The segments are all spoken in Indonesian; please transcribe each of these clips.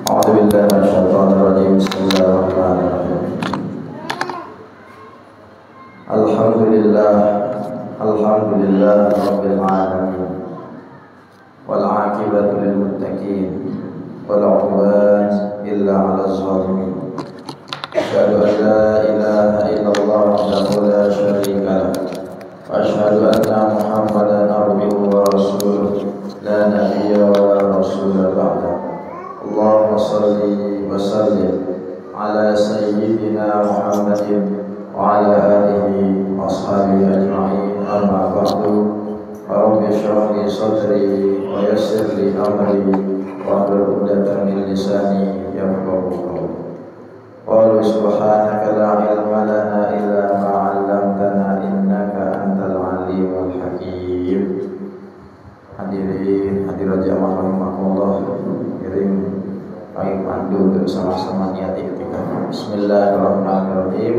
أعوذ بالله من الشيطان الرجيم. بسم الله الرحمن الرحيم. الحمد لله رب العالمين والعاقبة للمتقين ولا عدوان إلا على الظالمين. أشهد أن لا إله إلا الله وحده لا شريك له وأشهد أن محمدا عبده ورسوله لا نبي ولا رسول بعده. اللهم صل وسلم على سيدنا محمد وعلى آله وأصحابه أجمعين. أما بعد رب اشرح لي صدري ويسر لي أمري واحلل عقدة من لساني يفقهوا قولي. قالوا سبحانك لا علم لنا إلا ما علمتنا إنك أنت العليم الحكيم. Hadirin hadirat jamaah rahimakumullah, kirim kami pandu untuk sama-sama niat iktikaf. Bismillahirrahmanirrahim.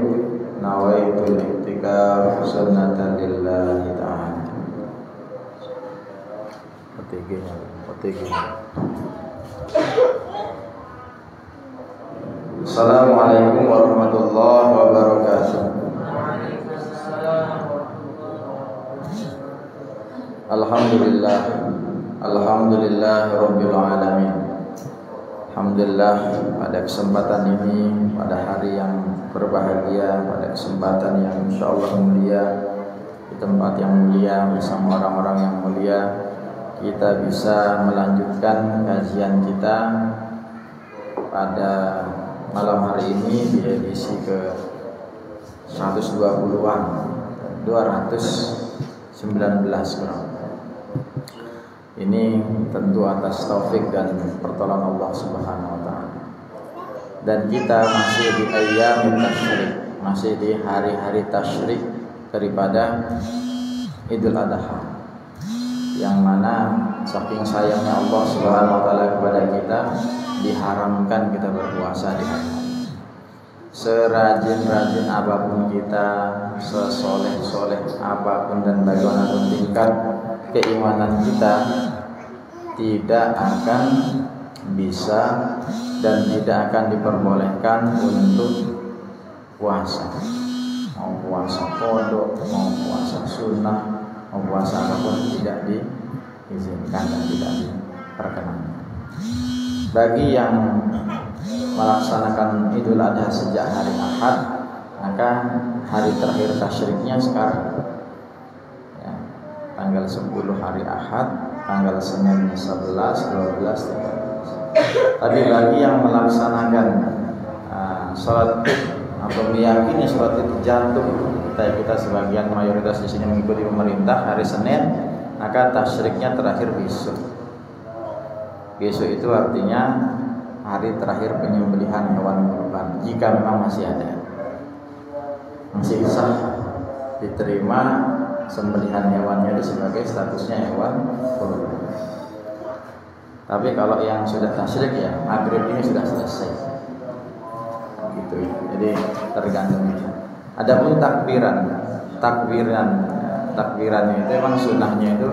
Nawaitul iktikaf sunnatan lillahi ta'ala. Assalamualaikum warahmatullahi wabarakatuh. Alhamdulillah rabbil alamin. Alhamdulillah pada kesempatan ini, pada hari yang berbahagia, pada kesempatan yang insyaallah mulia, di tempat yang mulia bersama orang-orang yang mulia, kita bisa melanjutkan kajian kita pada malam hari ini di edisi ke 120-an 219 kurang. Ini tentu atas taufik dan pertolongan Allah Subhanahu wa taala. Dan kita masih di ayyamut tasyrik, masih di hari-hari tasyrik daripada Idul Adha. Yang mana saking sayangnya Allah Subhanahu wa taala kepada kita, diharamkan kita berpuasa di hari ini. Serajin-rajin apapun kita, sesoleh-soleh apapun dan bagaimanapun tingkat keimanan kita, tidak akan bisa dan tidak akan diperbolehkan untuk puasa. Mau puasa kodok, mau puasa sunnah, mau puasa apapun tidak diizinkan dan tidak diperkenankan. Bagi yang melaksanakan Idul Adha sejak hari Ahad, maka hari terakhir tasyriknya sekarang, ya, tanggal 10 hari Ahad, tanggal Senin 11, 12, 13. Tapi bagi yang melaksanakan sholat atau meyakini sholat itu jatuh, kita sebagian mayoritas di sini mengikuti pemerintah hari Senin, maka tasyriknya terakhir besok. Besok itu artinya hari terakhir penyembelihan hewan kurban, jika memang masih ada, masih sah diterima sembelihan hewannya itu sebagai statusnya hewan kurban. Tapi kalau yang sudah tasyrik, ya maghrib ini sudah selesai, gitu. Jadi tergantung. Adapun takbiran itu memang sunnahnya itu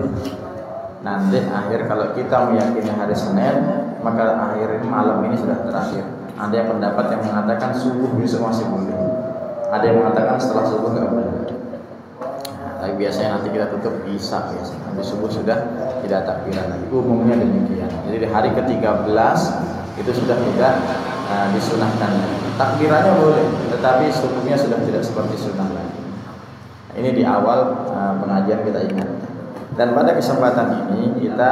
nanti akhir. Kalau kita meyakini hari Senin, maka akhir malam ini sudah terakhir. Ada yang pendapat yang mengatakan subuh besok masih boleh, ada yang mengatakan setelah subuh nggak boleh. Tapi biasanya nanti kita tutup isya, biasanya nanti subuh sudah tidak takbiran lagi. Umumnya demikian. Jadi di hari ke-13 itu sudah tidak disunahkan. Takbirannya boleh, tetapi subuhnya sudah tidak seperti sunnah lagi. Ini di awal pengajian kita ingat. Dan pada kesempatan ini kita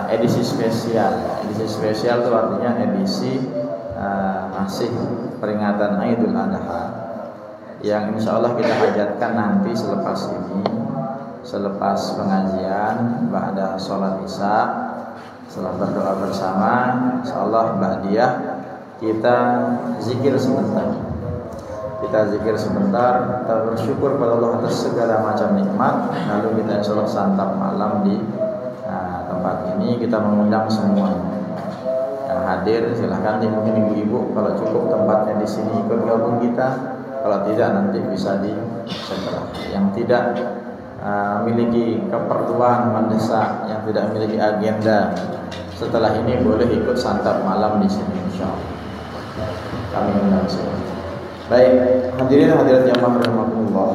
edisi spesial. Edisi spesial itu artinya edisi masih peringatan Idul Adha, yang insya Allah kita hajatkan nanti selepas ini, selepas pengajian, ba'da sholat isya, setelah berdoa bersama, insya Allah ba'diyah kita zikir sebentar. Kita zikir sebentar, kita bersyukur kepada Allah atas segala macam nikmat. Lalu kita insya Allah santap malam di tempat ini. Kita mengundang semuanya yang hadir, silahkan nih, mungkin ibu-ibu kalau cukup tempatnya di sini ikut gabung kita. Kalau tidak nanti bisa di setelah. Yang tidak memiliki keperluan mendesak, yang tidak memiliki agenda setelah ini boleh ikut santap malam di sini insyaallah. Kami undang semua. Baik, hadirin hadirat jamaah rahimakumullah.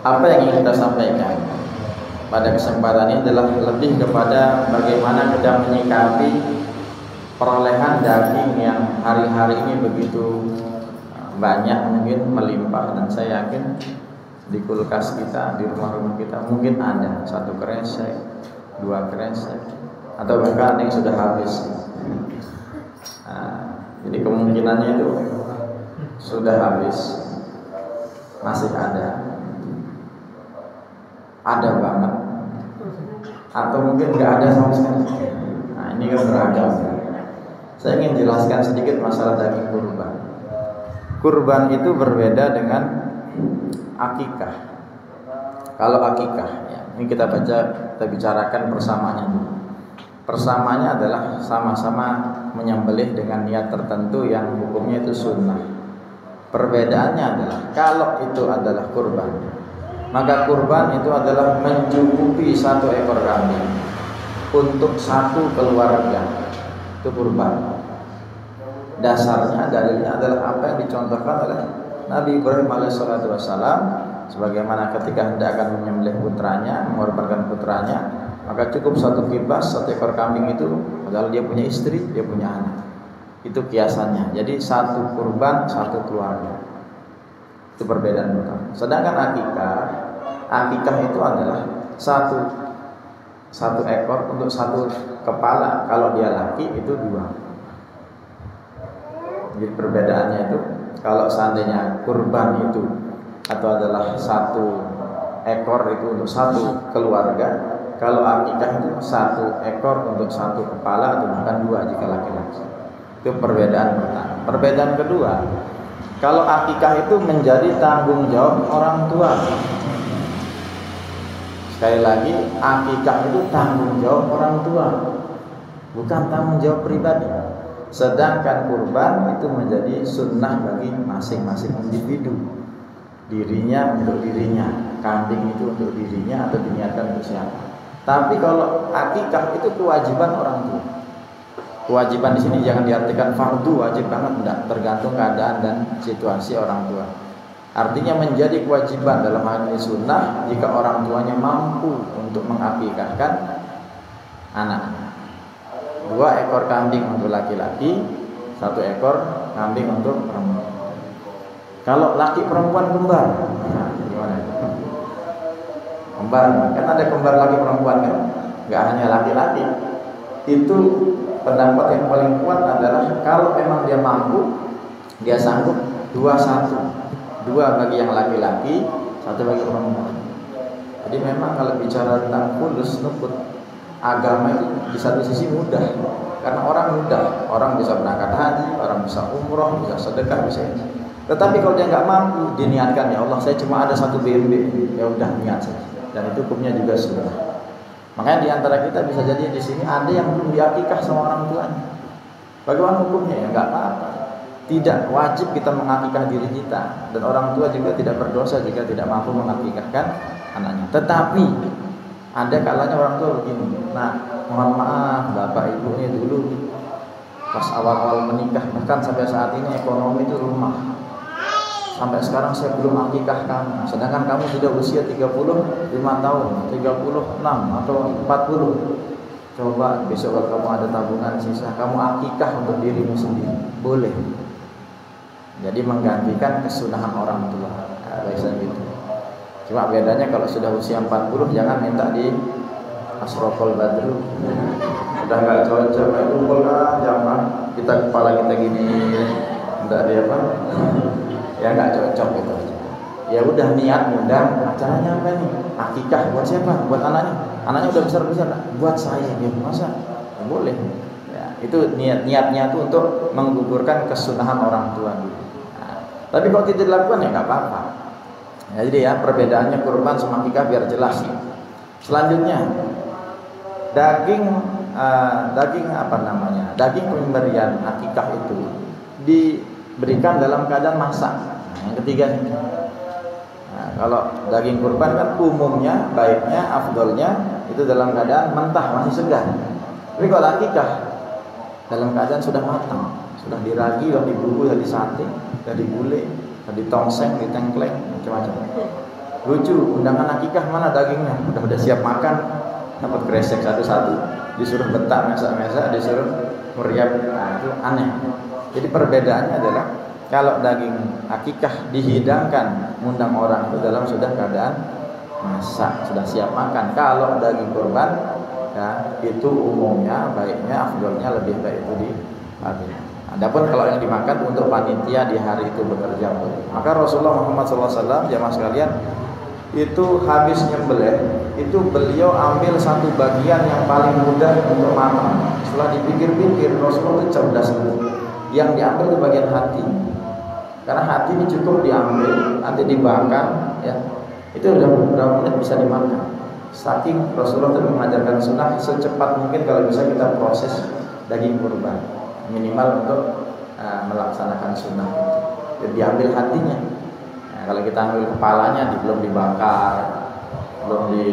Apa yang ingin kita sampaikan pada kesempatan ini adalah lebih kepada bagaimana kita menyikapi perolehan daging yang hari-hari ini begitu banyak, mungkin melimpah, dan saya yakin di kulkas kita, di rumah-rumah kita mungkin ada 1 kresek, 2 kresek, atau bahkan yang sudah habis. Jadi kemungkinannya itu sudah habis, masih ada banget, atau mungkin nggak ada sama sekali. Nah, ini kan beragam. Saya ingin jelaskan sedikit masalah daging kurban. Kurban itu berbeda dengan akikah. Kalau akikah, ya, ini kita bicarakan persamaannya dulu. Persamaannya adalah sama-sama menyembelih dengan niat tertentu yang hukumnya itu sunnah. Perbedaannya adalah kalau itu adalah kurban, maka kurban itu adalah mencukupi 1 ekor kambing untuk 1 keluarga. Itu kurban. Dasarnya, dalilnya adalah apa yang dicontohkan oleh Nabi Ibrahim alaihissalam, sebagaimana ketika hendak akan menyembelih putranya, mengorbankan putranya, maka cukup 1 kibas, 1 ekor kambing itu, padahal dia punya istri, dia punya anak. Itu kiasannya. Jadi 1 kurban, 1 keluarga. Itu perbedaan pertama. Sedangkan akikah itu adalah satu ekor untuk 1 kepala. Kalau dia laki itu 2. Jadi perbedaannya itu, kalau seandainya kurban itu atau adalah 1 ekor itu untuk 1 keluarga, kalau akikah itu 1 ekor untuk 1 kepala atau bahkan 2 jika laki-laki. Itu perbedaan pertama. Perbedaan kedua, kalau akikah itu menjadi tanggung jawab orang tua. Sekali lagi, akikah itu tanggung jawab orang tua, bukan tanggung jawab pribadi. Sedangkan kurban itu menjadi sunnah bagi masing-masing individu. Dirinya untuk dirinya, kambing itu untuk dirinya atau diniatkan untuk siapa. Tapi kalau akikah itu kewajiban orang tua. Kewajiban di sini jangan diartikan fardu, wajib banget, enggak, tergantung keadaan dan situasi orang tua. Artinya menjadi kewajiban dalam hal ini sunnah jika orang tuanya mampu untuk mengakikahkan anaknya. 2 ekor kambing untuk laki-laki, 1 ekor kambing untuk perempuan. Kalau laki perempuan kembar, nah, gimana? Kembar, kan ada kembar laki perempuan kan? Gak hanya laki-laki. Itu pendapat yang paling kuat adalah kalau memang dia mampu, dia sanggup 2-1, 2 bagi yang laki-laki, 1 bagi perempuan. Jadi memang kalau bicara tentang kudus nukut, agama itu di satu sisi mudah, karena orang mudah, orang bisa berangkat haji, orang bisa umroh, bisa sedekah, bisa ini. Tetapi kalau dia nggak mampu, diniatkan, ya Allah saya cuma ada 1 BMB, ya udah niat saja, dan itu hukumnya juga sunnah. Makanya di antara kita bisa jadi di sini ada yang belum diakikah sama orang tuanya. Bagaimana hukumnya? Ya nggak apa-apa. Tidak wajib kita mengakikah diri kita, dan orang tua juga tidak berdosa jika tidak mampu mengakikahkan anaknya. Tetapi ada kalanya orang tua begini, nah mohon maaf bapak ibu ini dulu pas awal-awal menikah, bahkan sampai saat ini ekonomi itu lemah, sampai sekarang saya belum akikah kamu, sedangkan kamu sudah usia 35 tahun, 36 atau 40. Coba besok kalau kamu ada tabungan sisa, kamu akikah untuk dirimu sendiri, boleh. Jadi menggantikan kesunahan orang tua, biasanya gitu. Cuma bedanya kalau sudah usia 40 jangan minta di asrofol badru. Udah nggak cocok, kumpul lah jamaah kita, kepala kita gini, enggak dia apa? Ya nggak cocok gitu. Ya udah niat mudah. Acaranya apa nih? Akikah buat siapa? Buat anaknya. Anaknya udah besar lah. Buat saya gitu. Masa? Ya, boleh. Ya, itu niatnya tuh untuk menggugurkan kesunahan orang tua dulu. Nah, tapi kalau tidak dilakukan ya nggak apa-apa. Ya, jadi ya perbedaannya kurban sama akikah biar jelas. Selanjutnya daging apa namanya? Daging pemberian akikah itu diberikan dalam keadaan masak. Nah, yang ketiga nih. Nah, kalau daging kurban kan umumnya baiknya afdolnya itu dalam keadaan mentah masih segar. Tapi kalau akikah dalam keadaan sudah matang, sudah diragi, sudah dibumbu, sudah disate, sudah digulai, sudah ditongseng, ditengkleng, macam-macam. Lucu, undangan akikah mana dagingnya? Udah siap makan, dapat kresek satu-satu, disuruh bentak, mesak-mesak, disuruh meriap. Nah, itu aneh. Jadi perbedaannya adalah kalau daging akikah dihidangkan mengundang orang itu dalam sudah keadaan masak, sudah siap makan. Kalau daging kurban ya itu umumnya baiknya afdolnya lebih baik itu di hari. Adapun kalau yang dimakan untuk panitia di hari itu bekerja, maka Rasulullah Muhammad SAW jamaah sekalian itu habis nyembelih itu beliau ambil satu bagian yang paling mudah untuk matang. Setelah dipikir-pikir Rasulullah itu cerdas, yang diambil itu bagian hati, karena hati ini cukup diambil nanti dibakar ya itu udah beberapa menit bisa dimakan. Saking Rasulullah itu mengajarkan sunnah secepat mungkin kalau bisa kita proses daging kurban minimal untuk melaksanakan sunnah. Jadi diambil hatinya. Nah, kalau kita ambil kepalanya belum dibakar, belum di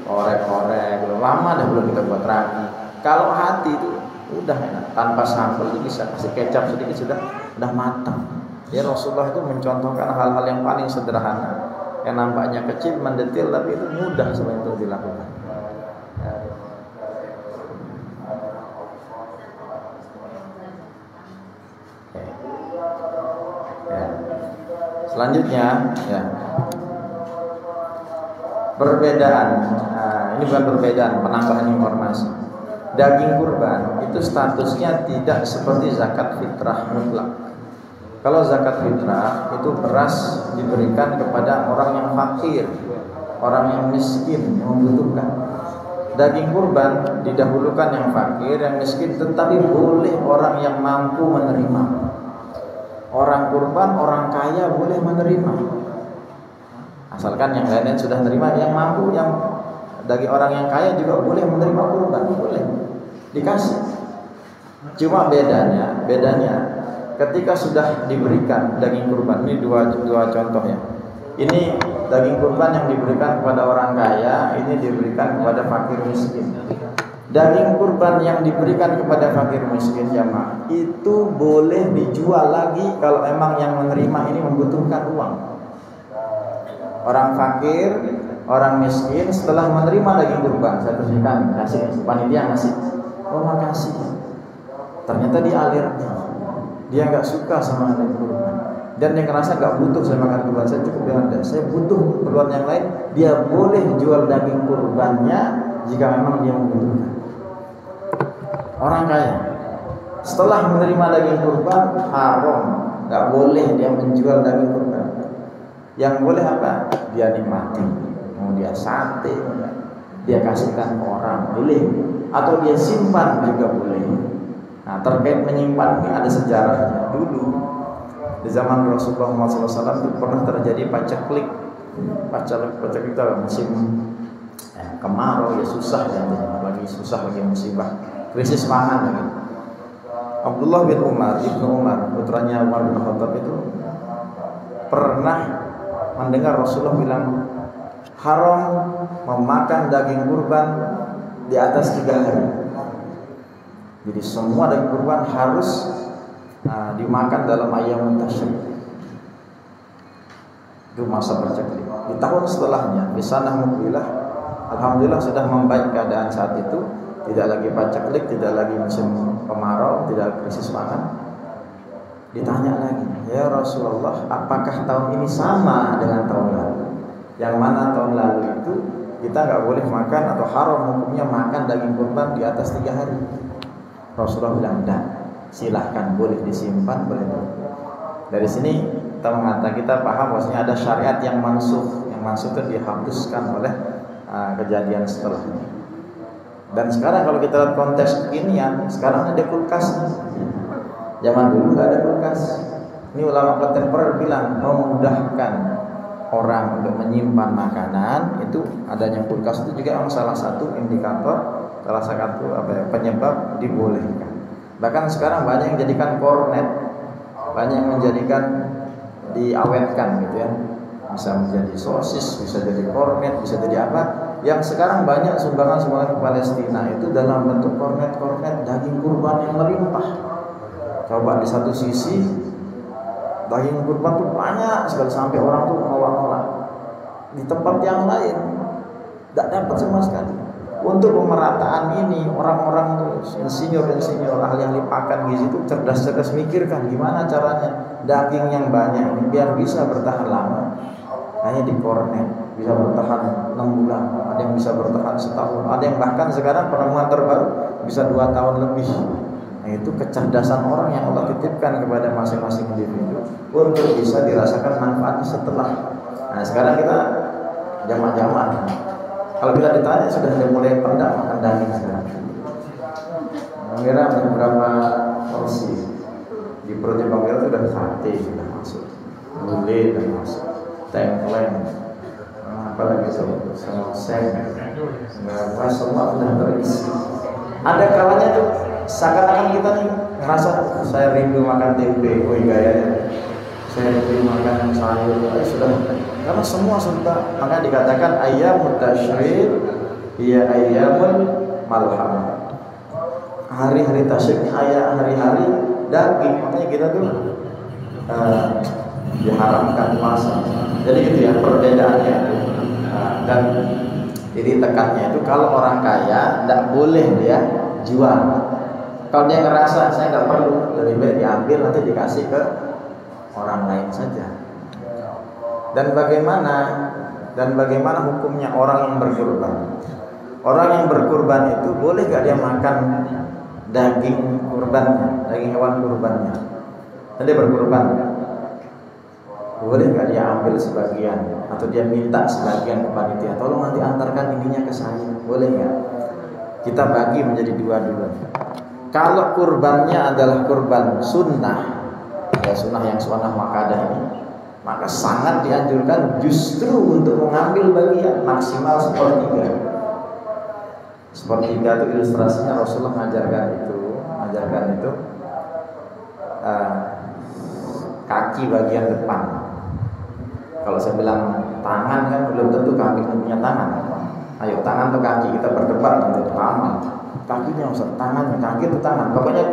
korek-korek, belum lama dah belum kita buat ragi. Kalau hati itu udah enak, tanpa sambal itu bisa kasih kecap sedikit sudah matang. Ya Rasulullah itu mencontohkan hal-hal yang paling sederhana yang nampaknya kecil mendetil tapi itu mudah sebenarnya untuk dilakukan. Selanjutnya ya perbedaan. Ini bukan perbedaan, penambahan informasi. Daging kurban itu statusnya tidak seperti zakat fitrah mutlak. Kalau zakat fitrah itu beras diberikan kepada orang yang fakir, orang yang miskin, yang membutuhkan. Daging kurban didahulukan yang fakir, yang miskin, tetapi boleh orang yang mampu menerima. Orang kurban, orang kaya boleh menerima. Asalkan yang lain sudah menerima, yang mampu, yang daging orang yang kaya juga boleh menerima kurban, boleh dikasih. Cuma bedanya ketika sudah diberikan daging kurban, ini dua contoh ya. Ini daging kurban yang diberikan kepada orang kaya, ini diberikan kepada fakir miskin. Daging kurban yang diberikan kepada fakir miskin jamaah itu boleh dijual lagi kalau emang yang menerima ini membutuhkan uang. Orang fakir, orang miskin setelah menerima daging kurban, saya bersihkan, kasih panitia ngasih, oh makasih. Ternyata dia alergi. Dia nggak suka sama daging kurban dan dia ngerasa nggak butuh saya makan kurban, saya cukup dengan Anda, saya butuh keperluan yang lain. Dia boleh jual daging kurbannya jika memang dia membutuhkan. Orang kaya setelah menerima daging kurban haram, nggak boleh dia menjual daging kurban. Yang boleh apa? Dia nikmati, mau dia sate, dia kasihkan orang boleh, atau dia simpan juga boleh. Nah, terkait menyimpan ini ada sejarahnya. Dulu di zaman Rasulullah SAW itu pernah terjadi paceklik. Paceklik itu musim kemarau ya, susah ya, lagi susah, lagi musibah, krisis pangan lagi. Abdullah bin Umar, Ibnu Umar, putranya Umar bin Khattab itu pernah mendengar Rasulullah bilang haram memakan daging kurban di atas 3 hari. Jadi semua daging kurban harus dimakan dalam ayyam tasyrik. Itu masa paceklik. Di tahun setelahnya, di sanah mukbilah, alhamdulillah sudah membaik keadaan saat itu. Tidak lagi paceklik, tidak lagi musim kemarau, tidak krisis pangan. Ditanya lagi, ya Rasulullah, apakah tahun ini sama dengan tahun lalu? Yang mana tahun lalu itu kita nggak boleh makan atau haram hukumnya makan daging kurban di atas 3 hari. Rasulullah bilang, "Tidak, silahkan, boleh disimpan, boleh." Dari sini kita paham bahwasanya ada syariat yang mansukh. Yang mansukh itu dihapuskan oleh kejadian setelahnya. Dan sekarang kalau kita lihat konteks kekinian, sekarang ada kulkas. Zaman dulu nggak ada kulkas. Ini ulama kontemporer bilang memudahkan orang untuk menyimpan makanan, itu adanya kulkas itu juga memang salah satu indikator, salah satu penyebab dibolehkan. Bahkan sekarang banyak yang jadikan kornet, banyak yang menjadikan diawetkan gitu ya. Bisa menjadi sosis, bisa jadi kornet, bisa jadi apa? Yang sekarang banyak sumbangan-sumbangan ke Palestina itu dalam bentuk kornet-kornet daging kurban yang melimpah. Coba di satu sisi daging kurban tuh banyak sekali sampai orang tuh menolak-nolak. Di tempat yang lain tidak dapat sama sekali. Untuk pemerataan ini orang-orang insinyur-insinyur ahli yang pakan gizi itu cerdas-cerdas mikirkan gimana caranya daging yang banyak ini biar bisa bertahan lama. Hanya di kornet bisa bertahan 6 bulan, ada yang bisa bertahan setahun, ada yang bahkan sekarang penemuan terbaru bisa 2 tahun lebih. Nah, itu kecerdasan orang yang Allah titipkan kepada masing-masing individu untuk bisa dirasakan manfaatnya setelah. Nah, sekarang kita jamaah-jamaah. Kalau kita ditanya sudah mulai pernah makan daging sekarang. Mengira beberapa porsi di perutnya Bang Wira sudah sate sudah masuk, gulai sudah masuk, tengkleng, apalagi selesai, semua sudah terisi. Ada kalanya tuh seakan-akan kita nih ngerasa saya rindu makan tempe, gayanya. Saya rindu makan sayur, sudah. Karena semua sudah, maka dikatakan ayyamut tasyrik ya ayyamul malham. Hari-hari tasyrik ini hari-hari daging, makanya kita tuh diharamkan puasa. Jadi gitu ya perbedaannya. Dan jadi tekannya itu kalau orang kaya tidak boleh dia jual. Kalau dia ngerasa saya nggak perlu, lebih baik diambil nanti dikasih ke orang lain saja. Dan bagaimana hukumnya orang yang berkurban? Orang yang berkurban itu boleh gak dia makan daging kurbannya, daging hewan kurbannya? Dan dia berkurban, boleh gak dia ambil sebagian atau dia minta sebagian ke panitia? Tolong nanti antarkan ininya ke saya, boleh gak? Kita bagi menjadi 2 dulu. Kalau kurbannya adalah kurban sunnah, ya sunnah yang sunnah makadah ini, maka sangat dianjurkan justru untuk mengambil bagian maksimal 1/3. 1/3 itu ilustrasinya Rasulullah mengajarkan itu kaki bagian depan. Kalau saya bilang tangan kan belum tentu kaki punya tangan. Ayo tangan atau kaki kita berdebat untuk amal. Kakinya Ustaz, tangannya, kaki itu tangan. Pokoknya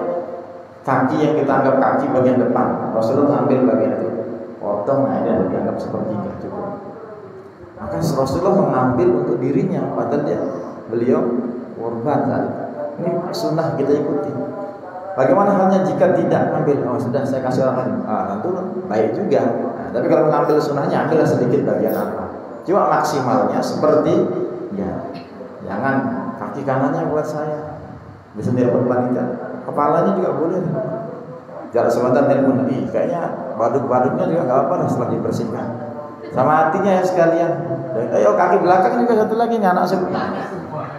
kaki yang kita anggap kaki bagian depan, Rasulullah ambil bagian itu. Potong ada dianggap 1/3 cukup. Maka Rasulullah mengambil untuk dirinya, padahal beliau korban tadi. Ini sunnah kita ikuti. Bagaimana halnya jika tidak ambil? Oh sudah saya kasih orang lain. Tentu baik juga. Nah, tapi kalau mengambil sunnahnya ambillah sedikit bagian apa. Cuma maksimalnya seperti ya, jangan kaki kanannya buat saya. Bisa dia berbandingkan. Kepalanya juga boleh. Jarak sebentar telepon, kayaknya baduk-baduknya juga nggak apa-apa setelah dibersihkan. Sama hatinya ya sekalian. Ayo kaki belakang juga satu lagi nih anak saya.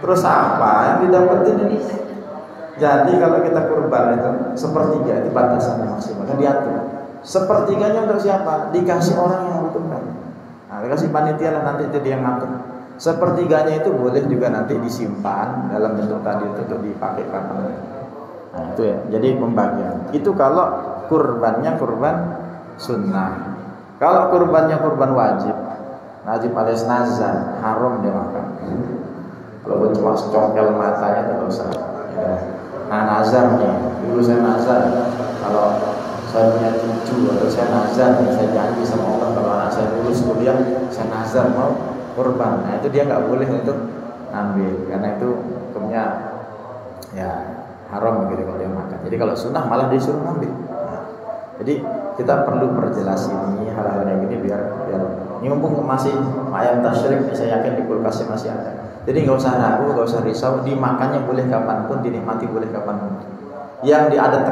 Terus apa yang didapetin ini? Jadi kalau kita kurban itu 1/3 itu batasannya maksimal. Kan diatur. 1/3-nya untuk siapa? Dikasih orang yang membutuhkan. Nah, dikasih panitia lah nanti itu dia yang ngatur. 1/3-nya itu boleh juga nanti disimpan dalam bentuk tadi untuk dipakai kapan. Nah, itu ya. Jadi pembagian. Itu kalau kurbannya kurban sunnah. Kalau kurbannya kurban wajib alias nazar, haram dia makan. Kalau cuma congkel matanya itu dosa. Ya. Nah nazar nih, dulu saya nazar kalau saya punya cucu atau saya nazar nih, saya janji sama Allah kalau anak saya lulus kuliah saya nazar mau kurban. Nah itu dia nggak boleh untuk ambil karena itu hukumnya ya haram begitu kalau dia makan. Jadi kalau sunnah malah disuruh ambil. Nah, jadi kita perlu perjelas ini hal-hal yang gini biar ini mumpung masih ayam tasyrik, saya yakin di kulkasnya masih ada. Jadi nggak usah ragu, nggak usah risau, dimakannya boleh kapanpun, dinikmati boleh kapanpun. Yang ada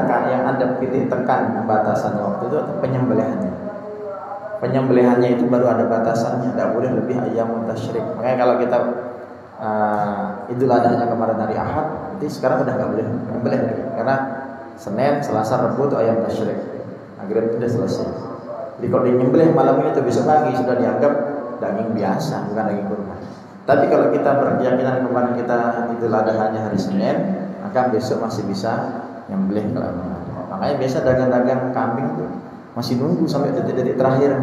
titik tekan batasannya waktu itu penyembelihannya. Penyembelihannya itu baru ada batasannya, tidak boleh lebih ayam tasyrik. Makanya kalau kita Idul Adha-nya kemarin hari Ahad, nanti sekarang udah nggak boleh menyembelih lagi, karena Senin, Selasa, Rabu itu ayam tasyrik. Akhirnya sudah selesai. Jadi kalau menyembelih malam ini atau besok pagi sudah dianggap daging biasa, bukan daging kurban. Tapi kalau kita berkeyakinan kemarin kita Idul Adha-nya hari Senin, maka besok masih bisa nyembelih kalau makanya biasa dagang-dagang kambing tuh masih nunggu sampai detik-detik terakhir,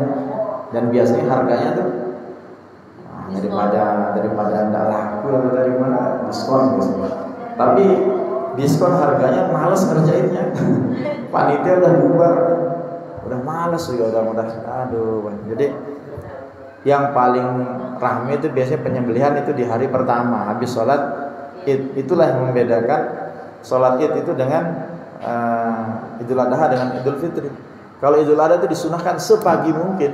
dan biasanya harganya tuh daripada nggak laku atau dari mana diskon gitu. Tapi diskon harganya males ngerjainnya. Panitia udah bubar, udah males juga, udah aduh. Jadi yang paling ramai itu biasanya penyembelihan itu di hari pertama habis sholat Id. Itulah yang membedakan sholat Id itu dengan Idul Adha dengan Idul Fitri. Kalau Idul Adha itu disunahkan sepagi mungkin,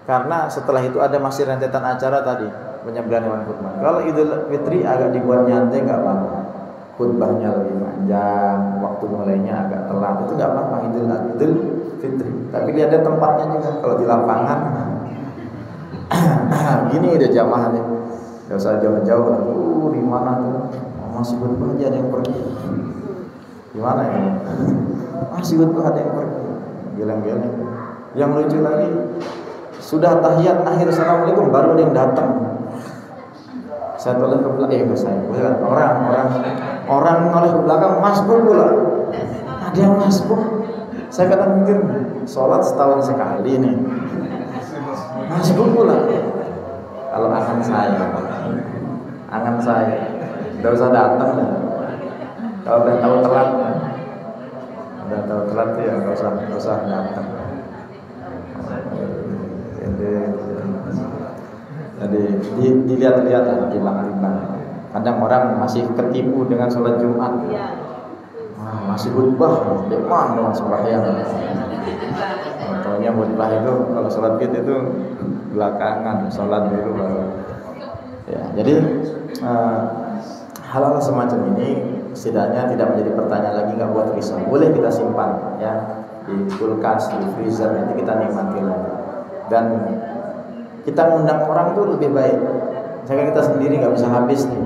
karena setelah itu ada masih rentetan acara tadi penyembelihan hewan kurban. Kalau Idul Fitri agak dibuat nyantai, nggak apa-apa. Khutbahnya lebih panjang, waktu mulainya agak telat, itu nggak apa-apa Idul Fitri. Tapi lihatnya tempatnya juga. Kalau di lapangan, gini udah jamaahnya, nggak usah jauh-jauh. Di mana tuh? Masih khutbah aja ada yang pergi. Gimana ya? Masih khutbah ada yang pergi. Geleng-geleng. Yang lucu lagi, sudah tahiyat akhir assalamualaikum baru ada yang datang. Saya toleh ke belakang, orang noleh ke belakang, masbuk pula. Ada yang masbuk. Saya kadang mikir, sholat setahun sekali nih, masbuk pula. Kalau angan saya, nggak usah datang. Kalau udah tahu telat tuh ya nggak usah datang. Jadi dilihat-lihat lah, timbang-timbang. Kadang orang masih ketipu dengan sholat Jumat. Masih khutbah, demam dengan sembahyang. Contohnya khutbah itu kalau sholat itu belakangan, sholat dulu baru. Ya, jadi hal-hal semacam ini setidaknya tidak menjadi pertanyaan lagi, nggak buat risau. Boleh kita simpan ya di kulkas, di freezer, nanti kita nikmati lagi. Dan kita undang orang tuh lebih baik. Misalkan kita sendiri nggak bisa habis nih,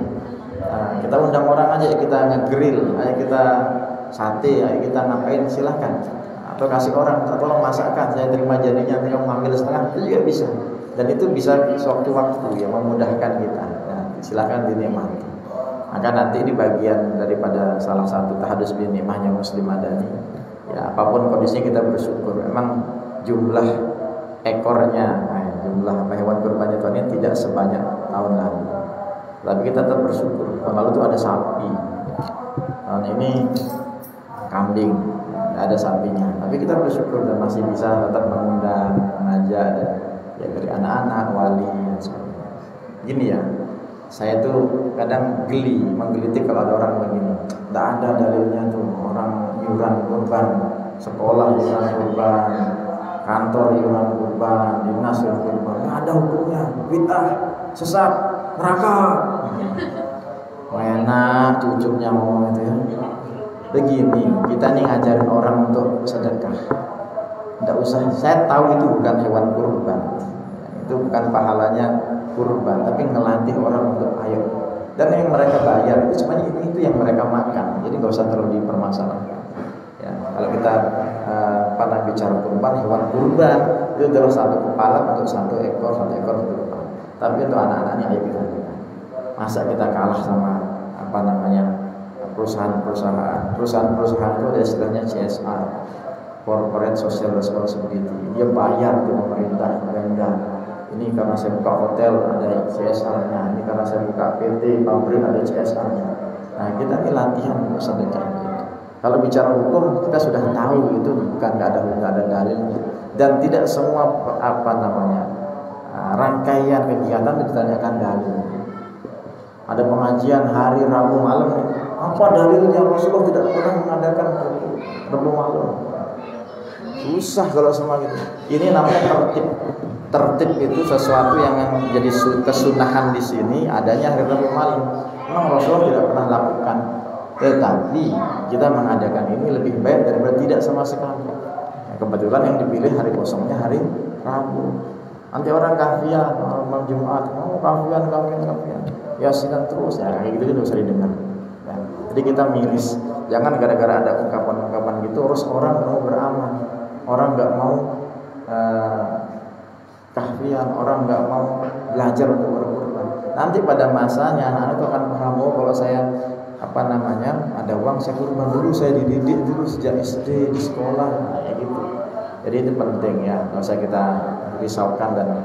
kita undang orang aja, kita nge-grill, ayo kita sate, ayo kita ngapain, silahkan. Atau kasih orang, tolong masakkan, saya terima jadinya, nanti kamu ngambil setengah, itu juga bisa. Dan itu bisa sewaktu-waktu yang memudahkan kita. Nah, silahkan dinikmati. Maka nanti ini bagian daripada salah satu tahadus bin nikmahnya Muslim Madani. Ya, apapun kondisinya kita bersyukur. Memang jumlah ekornya, jumlah hewan kurbannya tahun ini tidak sebanyak tahun lalu. Tapi kita tetap bersyukur. Tahun lalu itu ada sapi. Tahun ini kambing, ada sapinya. Tapi kita bersyukur dan masih bisa tetap mengundang, mengajak, ya dari anak-anak, wali dan sebagainya. Gini ya. Saya tuh kadang menggelitik kalau ada orang begini. Tidak ada dalilnya tuh, orang iuran kurban, sekolah iuran kurban, kantor iuran kurban, dinas iuran kurban. Tidak ada hukumnya, bid'ah, sesat, neraka. Enak cucuknya ngomong itu ya. Begini, kita nih ngajarin orang untuk sedekah. Tidak usah, saya tahu itu bukan hewan kurban, itu bukan pahalanya kurban, tapi ngelatih orang untuk ayo. Dan yang mereka bayar itu semuanya itu yang mereka makan. Jadi nggak usah terlalu dipermasalahkan. Ya, kalau kita pernah bicara kurban, hewan kurban itu adalah satu kepala untuk satu ekor untuk kepala. Tapi itu anak-anaknya ayo kita. Masa kita kalah sama perusahaan-perusahaan itu ada istilahnya CSR, Corporate Social Responsibility. Dia bayar ke pemerintah. Ini karena saya buka hotel ada CSR-nya, ini karena saya buka PT pabrik ada CSR-nya. Nah, kita ini latihan untuk sedekah itu. Kalau bicara hukum kita sudah tahu itu bukan nggak ada dalilnya, dan tidak semua rangkaian kegiatan ditanyakan dalil. Ada pengajian hari Rabu malam, apa dalilnya Rasulullah tidak pernah mengadakan Rabu malam? Susah kalau semua gitu. Ini namanya tertib. Tertib itu sesuatu yang menjadi kesunahan di sini adanya hari Rabu malam. Memang Rasulullah tidak pernah lakukan, tetapi kita mengadakan ini lebih baik daripada tidak sama sekali. Ya, kebetulan yang dipilih hari kosongnya hari Rabu. Nanti orang kafian, malam Jumat, kafian, yasinan terus, ya kayak gitu usah didengar. Ya, jadi kita miris, jangan gara-gara ada ungkapan-ungkapan gitu terus orang mau beramal, orang nggak mau kahfian, orang nggak mau belajar untuk berkurban. Nanti pada masanya anak-anak itu akan paham, kalau saya ada uang saya kurban dulu, saya dididik dulu sejak SD di sekolah, kayak gitu. Jadi itu penting ya, nggak usah kita risaukan dan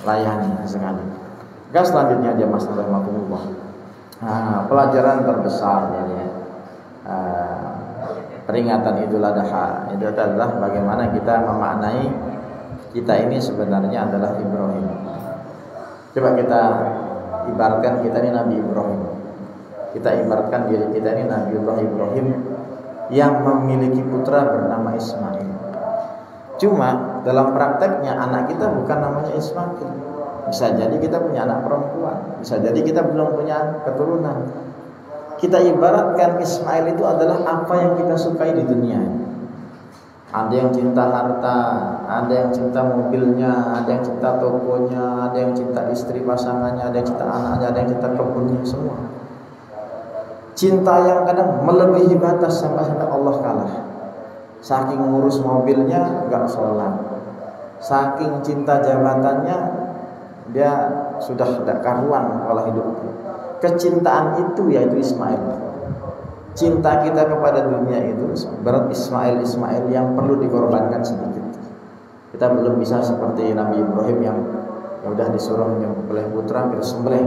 layani sekali. Gas selanjutnya aja Mas rahimakumullah. Nah, pelajaran terbesar ini peringatan Idul Adha itu adalah bagaimana kita memaknai kita ini sebenarnya adalah Ibrahim. Coba kita ibaratkan kita ini Nabi Ibrahim. Kita ibaratkan diri kita ini Nabi Ibrahim yang memiliki putra bernama Ismail. Cuma dalam prakteknya anak kita bukan namanya Ismail. Bisa jadi kita punya anak perempuan, bisa jadi kita belum punya keturunan. Kita ibaratkan Ismail itu adalah apa yang kita sukai di dunia. Ada yang cinta harta, ada yang cinta mobilnya, ada yang cinta tokonya, ada yang cinta istri pasangannya, ada yang cinta anaknya, ada yang cinta kebunnya, semua. Cinta yang kadang melebihi batas sampai Allah kalah. Saking ngurus mobilnya gak sholat, saking cinta jabatannya dia sudah tidak karuan pola hidupnya. Kecintaan itu yaitu Ismail. Cinta kita kepada dunia itu berat Ismail yang perlu dikorbankan sedikit. Kita belum bisa seperti Nabi Ibrahim yang udah disuruh menyembelih putra, kita sembelih.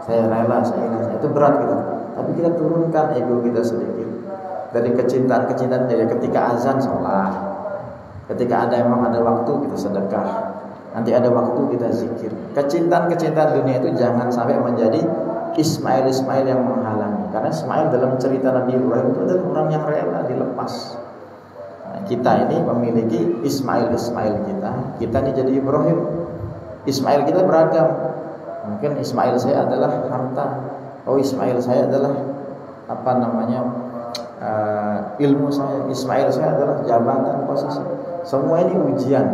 Saya rela, saya ingin, itu berat gitu. Tapi kita turunkan ego kita sedikit. Dari kecintaan jadi ketika azan sholat, ketika memang ada waktu kita sedekah, nanti ada waktu kita zikir. Kecintaan dunia itu jangan sampai menjadi Ismail yang menghalangi. Karena Ismail dalam cerita Nabi Ibrahim itu adalah orang yang rela dilepas. Nah, kita ini memiliki Ismail kita. Kita ini jadi Ibrahim. Ismail kita beragam. Mungkin Ismail saya adalah harta. Oh, Ismail saya adalah ilmu saya. Ismail saya adalah jabatan, posisi. Semua ini ujian.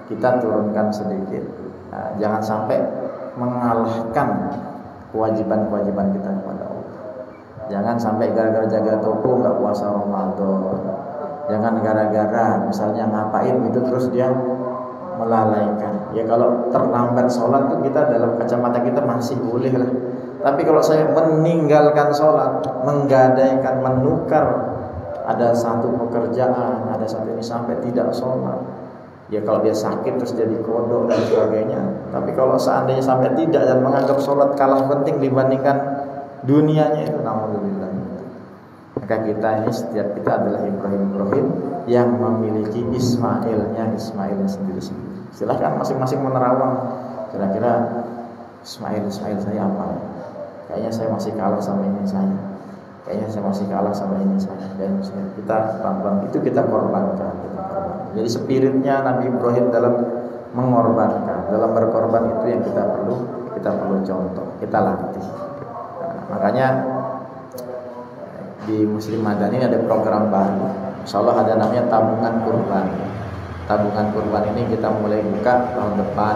Kita turunkan sedikit. Nah, jangan sampai mengalahkan kewajiban kita kepada Allah. Jangan sampai gara-gara jaga toko nggak puasa Ramadan. Jangan gara-gara misalnya ngapain itu terus dia melalaikan. Ya kalau terlambat sholat tuh kita dalam kacamata kita masih boleh lah. Tapi kalau saya meninggalkan sholat, menggadaikan, menukar ada satu pekerjaan, ada satu ini sampai tidak sholat. Ya kalau dia sakit terus jadi kodok dan sebagainya. Tapi kalau seandainya sampai tidak dan menganggap sholat kalah penting dibandingkan dunianya, itu naudzubillah. Maka kita ini setiap kita adalah Ibrahim yang memiliki Ismailnya sendiri. Silahkan masing-masing menerawang. Kira-kira Ismail saya apa? Kayaknya saya masih kalah sama ini saya. Kayaknya saya masih kalah sama ini saya. Dan kita pelan-pelan itu kita korbankan. Jadi spiritnya Nabi Ibrahim dalam mengorbankan, dalam berkorban itu yang kita perlu contoh, kita latih. Nah, makanya di Muslim Madani ada program baru. Insyaallah ada namanya tabungan kurban. Tabungan kurban ini kita mulai buka tahun depan.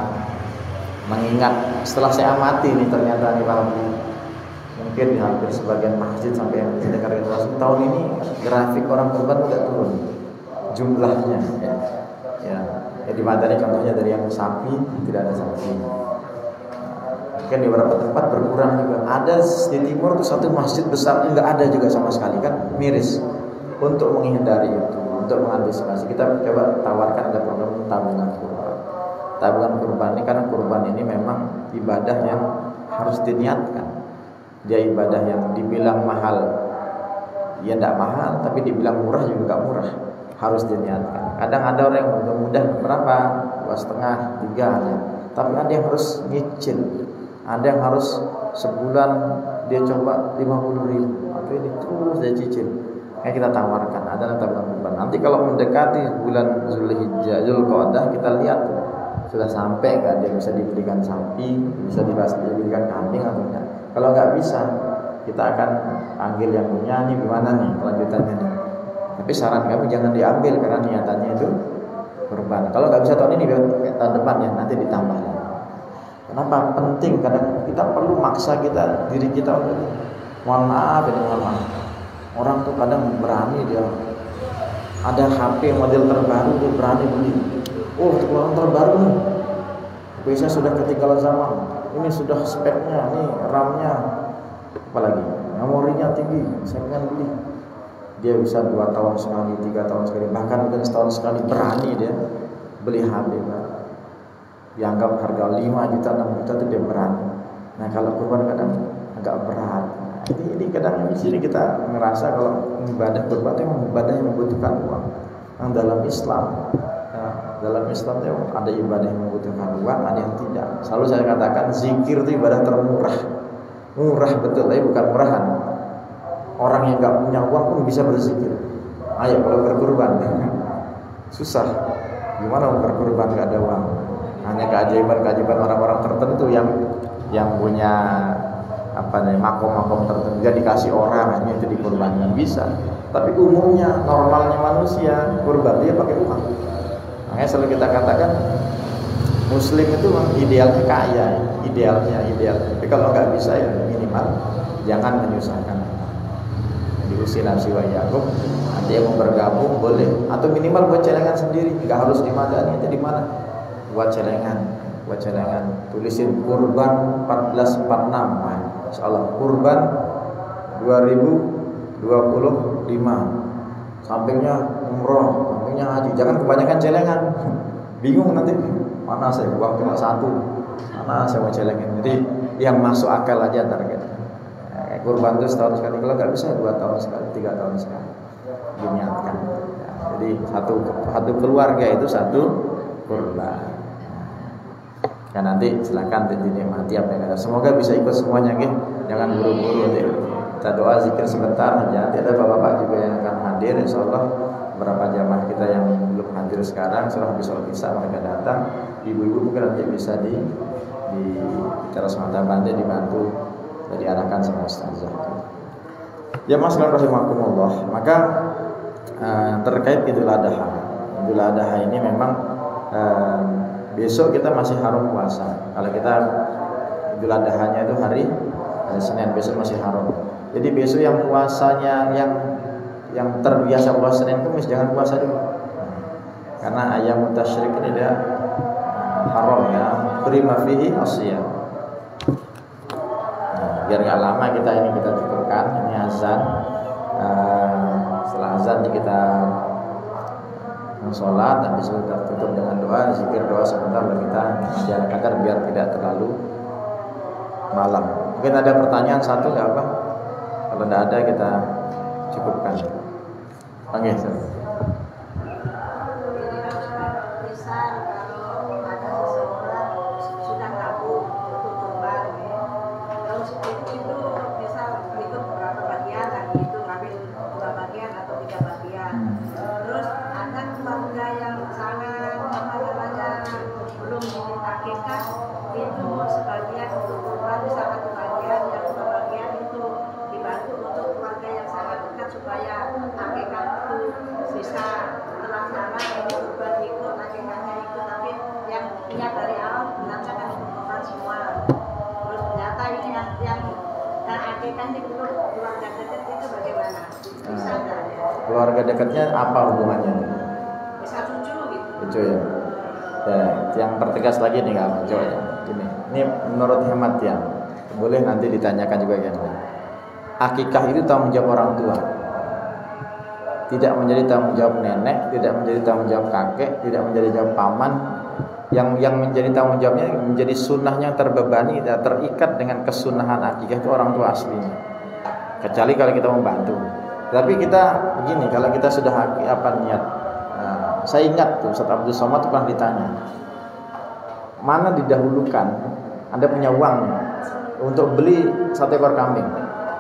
Mengingat setelah saya amati nih ternyata di mungkin di hampir sebagian masjid sampai yang tidak registrasi tahun ini grafik orang kurban tidak turun jumlahnya ya di Madani contohnya dari yang sapi tidak ada sapi. Mungkin di beberapa tempat berkurang juga. Ada di timur itu satu masjid besar enggak ada juga sama sekali, kan miris. Untuk menghindari itu, untuk mengantisipasi, kita coba tawarkan ada program tabungan kurban. Tabungan kurban ini karena kurban ini memang ibadah yang harus diniatkan. Dia ibadah yang dibilang mahal, ya tidak mahal, tapi dibilang murah juga enggak murah. Harus diniatkan. Kadang ada orang yang mudah berapa, 2,5, 3 ada. Tapi ada yang harus nyicil, ada yang harus sebulan dia coba 50.000. Atau ini terus dia cicil. Kayak kita tawarkan, ada tabungan kurban. Nanti kalau mendekati bulan Zulhijjah, Zulqa'dah, kita lihat sudah sampai nggak dia bisa diberikan sapi, bisa diberikan kambing atau enggak. Kalau nggak bisa, kita akan panggil yang punya nih gimana nih kelanjutannya nih. Tapi saran kami jangan diambil karena niatannya itu kurban. Kalau nggak bisa tahun ini, tahun depan ya nanti ditambah. Kenapa? Penting karena kita perlu maksa diri kita untuk mohon maaf. Orang tuh kadang berani dia ada HP model terbaru dia berani beli. Oh, orang terbaru nih. Biasanya sudah ketinggalan zaman. Ini sudah speknya, nih RAM-nya, apalagi memorinya tinggi. Saya kan beli. Dia bisa 2 tahun sekali, 3 tahun sekali, bahkan mungkin setahun sekali berani dia beli HP baru. dianggap harga 5 juta 6 juta itu dia berat. Nah kalau kurban kadang agak berat. Ini kadang di sini kita ngerasa kalau ibadah kurban itu memang ibadah yang membutuhkan uang. Yang dalam Islam, dalam Islam itu ada ibadah yang membutuhkan uang, ada yang tidak. Selalu saya katakan zikir itu ibadah termurah, murah betul, tapi bukan murahan. Orang yang nggak punya uang pun bisa berzikir. Ayo kalau berkurban, susah. Gimana mau berkurban nggak ada uang? Hanya keajaiban orang-orang tertentu yang punya makom-makom tertentu dia dikasih orang hanya itu dikurbankan bisa. Tapi umumnya normalnya manusia kurban dia pakai uang. Makanya selalu kita katakan Muslim itu idealnya kaya, idealnya. Tapi kalau nggak bisa ya minimal jangan menyusahkan. Diusin nafsi wa yakum, nanti yang mau bergabung boleh, atau minimal buat celengan sendiri, nggak harus di madani, jadi mana? Buat celengan, tulisin kurban 1446, insyaallah kurban 2025, sampingnya umroh, sampingnya haji, jangan kebanyakan celengan, bingung nanti, mana saya uang cuma satu, mana saya mau celengan, jadi yang masuk akal aja target. Kurban itu setahun sekali, kalau nggak bisa 2 tahun sekali, 3 tahun sekali diniatkan. Jadi satu keluarga itu satu kurban. Ya nanti silakan dinikmati apa yang ada. Semoga bisa ikut semuanya, gitu. Jangan buru-buru. Kita doa zikir sebentar aja. Nanti ada bapak-bapak juga yang akan hadir. Insyaallah beberapa jamaah kita yang belum hadir sekarang setelah habis sholat isya mereka datang. Ibu-ibu mungkin nanti bisa di teras mata bandai dibantu dan diarahkan sama ustazah. Ya mas rahimakumullah. Maka terkait Idul Adha. Idul Adha ini memang besok kita masih haram puasa. Kalau kita Idul Adha-nya itu hari Senin, besok masih haram. Jadi besok yang puasanya yang terbiasa puasa Senin Kamis jangan puasa dulu. Karena ayam tasyrik ini dia haram ya. Prima fihi asyam. Biar nggak lama kita cukupkan, ini azan. Setelah azan kita sholat, habis itu kita tutup dengan doa, zikir doa sebentar lalu kita jalan kadar biar tidak terlalu malam. Mungkin ada pertanyaan satu nggak apa? Kalau tidak ada kita cukupkan. Oke. Keluarga dekatnya apa hubungannya? Bisa cucu gitu. Cucu ya. Ya, yang pertegas lagi nih Kak Joy. Ini menurut hemat ya. Boleh nanti ditanyakan juga kan. Akikah itu tanggung jawab orang tua. Tidak menjadi tanggung jawab nenek, tidak menjadi tanggung jawab kakek, tidak menjadi jawab paman. Yang menjadi tanggung jawabnya menjadi sunnahnya terbebani dan terikat dengan kesunahan akikah itu orang tua aslinya. Kecuali kalau kita membantu. Tapi kita begini, kalau kita sudah niat, saya ingat tuh Ustaz Abdul Somad pernah ditanya, mana didahulukan? Anda punya uang untuk beli 1 ekor kambing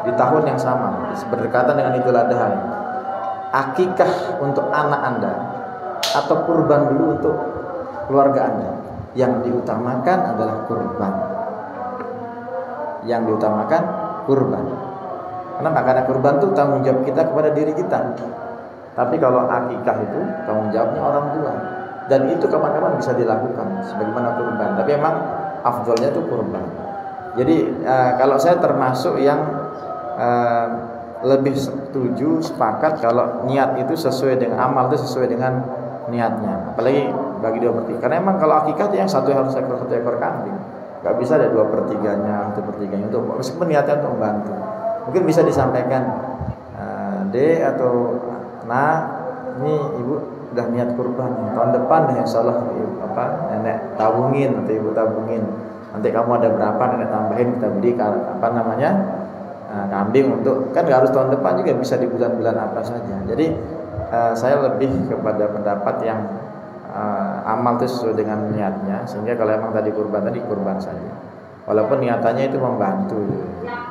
di tahun yang sama, berdekatan dengan Idul Adha. Akikah untuk anak Anda atau kurban dulu untuk keluarga Anda? Yang diutamakan adalah kurban. Yang diutamakan kurban. Kenapa? Karena kurban itu tanggung jawab kita kepada diri kita. Tapi kalau akikah itu tanggung jawabnya orang tua. Dan itu kapan-kapan bisa dilakukan sebagaimana kurban. Tapi memang afdolnya itu kurban. Jadi kalau saya termasuk yang lebih setuju, sepakat kalau niat itu sesuai dengan amal itu sesuai dengan niatnya. Apalagi bagi 2/3. Karena memang kalau akikah itu yang satu harus 1 ekor kambing. Gak bisa ada 2/3-nya, 1/3-nya untuk meskipun niatnya untuk membantu. Mungkin bisa disampaikan, D atau nah, ini ibu udah niat kurban, tahun depan ya insyaallah nenek tabungin atau ibu tabungin, nanti kamu ada berapa nenek tambahin, kita beli kambing untuk, kan nggak harus tahun depan juga, bisa di bulan-bulan apa saja. Jadi saya lebih kepada pendapat yang amal itu sesuai dengan niatnya, sehingga kalau emang tadi kurban saja, walaupun niatannya itu membantu. Yang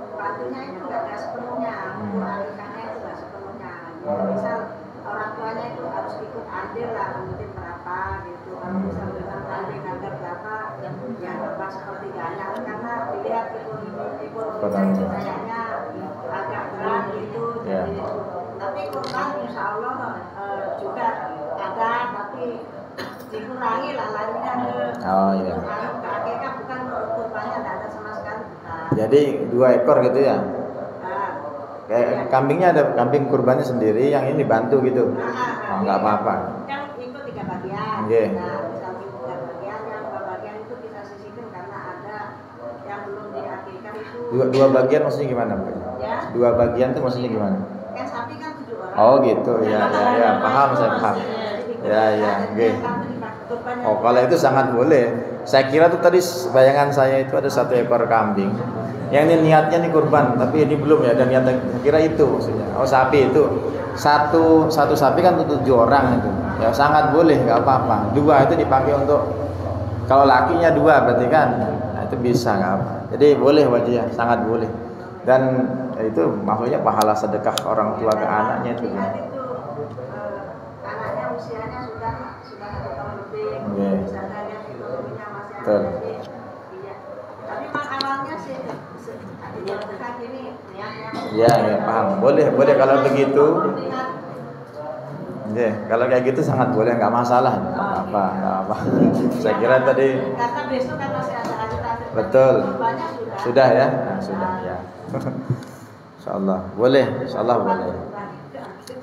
bantunya itu nggak sepenuhnya, akikahnya itu nggak sepenuhnya. Misal orang tuanya itu harus ikut andil lah, mungkin berapa gitu. Kalau misal dengan andil harga berapa, ya berapa sepertiganya, karena dilihat ekonominya itu kayaknya agak berat gitu. Jadi, tapi kurban insya Allah juga ada, tapi dikurangi lah larinya ke akikah, bukan kurbannya tidak ada sama sekali. Jadi 2 ekor gitu ya? Kayak kambingnya ada kambing kurbannya sendiri, yang ini dibantu gitu? Oh, nggak apa-apa. Kan ikut 3 bagian. Okay. Nah, misal 3 bagian, yang 2 bagian itu bisa sisihkan karena ada yang belum diakikah itu. 2 bagian maksudnya gimana, Pak? Ya. 2 bagian itu maksudnya gimana? Kan sapi kan 7 orang. Oh gitu, ya, paham, saya paham. Ya, oke. Oh, kalau itu sangat boleh. Saya kira tuh tadi bayangan saya itu ada 1 ekor kambing. Yang ini niatnya nih kurban, tapi ini belum ya, dan niat, kira itu maksudnya. Oh, sapi itu satu sapi kan untuk 7 orang itu. Ya sangat boleh, nggak apa-apa. 2 itu dipakai untuk, kalau lakinya 2 berarti kan, nah itu bisa, nggak apa. Jadi boleh wajib, sangat boleh. Dan itu maksudnya pahala sedekah orang tua ke anaknya itu. Anaknya usianya sudah 1 tahun lebih, misalnya yang ekonominya masih ada lebih. Iya. Tapi awalnya sih sedekah ini ya paham. Boleh kalau begitu. Ya, kalau kayak gitu sangat boleh, nggak masalah. Nggak apa. Saya kira tadi. Karena besok kan masih ada hari terakhir. Betul. Sudah ya. Nah, sudah ya. Insyaallah boleh,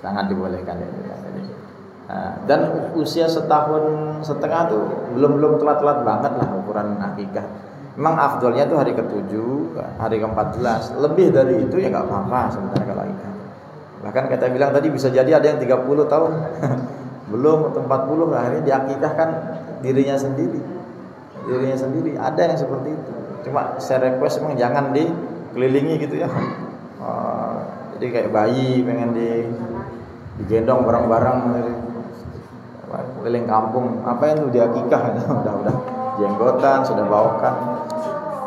sangat dibolehkan itu. Dan usia 1,5 tahun tuh belum telat banget lah ukuran akikah. Memang afdolnya tuh hari ke-7, hari ke-14. Lebih dari itu ya nggak apa-apa sebenarnya kalau akikah. Bahkan kita bilang tadi bisa jadi ada yang 30 tahun belum atau 40, akhirnya diakikahkan dirinya sendiri. Ada yang seperti itu. Cuma saya request memang jangan dikelilingi gitu ya. Jadi kayak bayi pengen digendong bareng-bareng keliling kampung, apa yang tuh diakikah udah jenggotan sudah bawakan.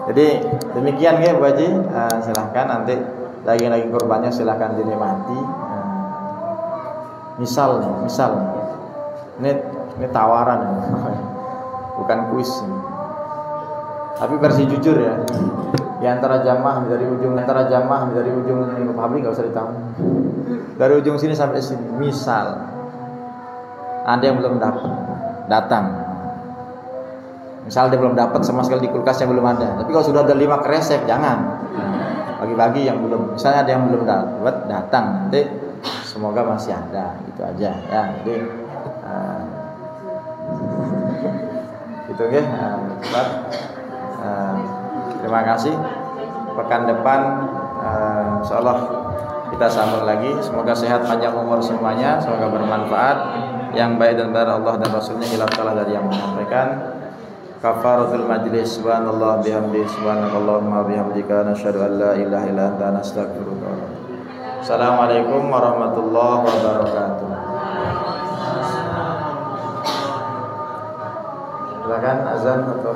Jadi demikian ya Bu Haji, silahkan nanti daging kurbannya silahkan dinikmati. Misal ini tawaran bukan kuis, tapi versi jujur ya. Di antara jamaah dari ujung ini ke pabrik nggak usah ditahu. Dari ujung sini sampai sini, misal ada yang belum datang. Misal dia belum dapat sama sekali, di kulkasnya belum ada. Tapi kalau sudah ada 5 kresek, jangan. Bagi-bagi yang belum. Misalnya ada yang belum dapat, datang. Nanti semoga masih ada, gitu aja ya. Jadi gitu ya. Terima kasih. Pekan depan insyaallah kita sambung lagi. Semoga sehat panjang umur semuanya, semoga bermanfaat. Yang baik dan benar Allah dan Rasulnya hilaf salah dari yang menyampaikan. Kafaratul majlis, subhanallah bihamdi, subhanakallahumma bihamdika, nasyhadu an la ilaha illa anta, nastaghfiruka. Assalamualaikum warahmatullahi wabarakatuh. Silakan azan atau